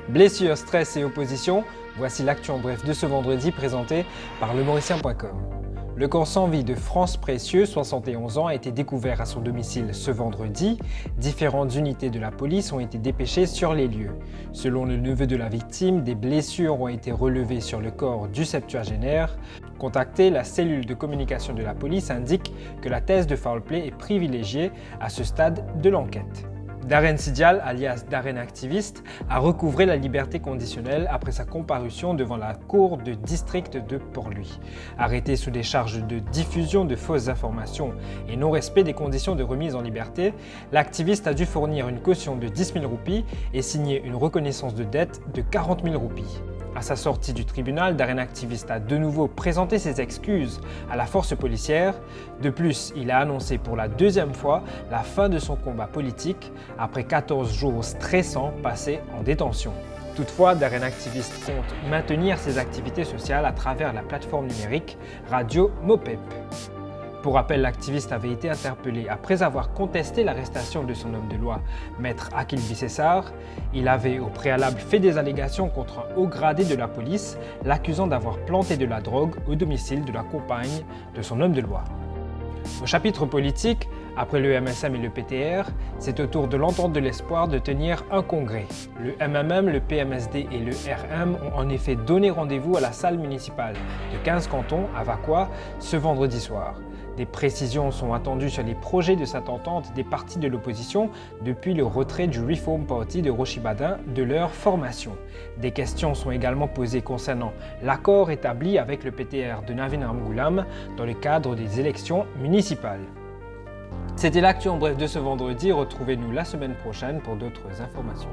Blessures, stress et opposition, voici l'actu en bref de ce vendredi présenté par lemauricien.com. Le corps sans vie de France Précieux, 71 ans, a été découvert à son domicile ce vendredi. Différentes unités de la police ont été dépêchées sur les lieux. Selon le neveu de la victime, des blessures ont été relevées sur le corps du septuagénaire. Contacté, la cellule de communication de la police indique que la thèse de foul play est privilégiée à ce stade de l'enquête. Darren Sidial, alias Darren Activiste, a recouvré la liberté conditionnelle après sa comparution devant la cour de district de Port-Louis. Arrêté sous des charges de diffusion de fausses informations et non-respect des conditions de remise en liberté, l'activiste a dû fournir une caution de 10 000 roupies et signer une reconnaissance de dette de 40 000 roupies. À sa sortie du tribunal, Darren Activiste a de nouveau présenté ses excuses à la force policière. De plus, il a annoncé pour la deuxième fois la fin de son combat politique après 14 jours stressants passés en détention. Toutefois, Darren Activiste compte maintenir ses activités sociales à travers la plateforme numérique Radio Mopep. Pour rappel, l'activiste avait été interpellé après avoir contesté l'arrestation de son homme de loi, Maître Akil Bissessar. Il avait au préalable fait des allégations contre un haut gradé de la police, l'accusant d'avoir planté de la drogue au domicile de la compagne de son homme de loi. Au chapitre politique, après le MSM et le PTR, c'est au tour de l'Entente de l'Espoir de tenir un congrès. Le MMM, le PMSD et le RM ont en effet donné rendez-vous à la salle municipale de 15 cantons à Vacois ce vendredi soir. Des précisions sont attendues sur les projets de cette entente des partis de l'opposition depuis le retrait du Reform Party de Rochi Badin de leur formation. Des questions sont également posées concernant l'accord établi avec le PTR de Navin Ramgoolam dans le cadre des élections municipales. C'était l'actu en bref de ce vendredi. Retrouvez-nous la semaine prochaine pour d'autres informations.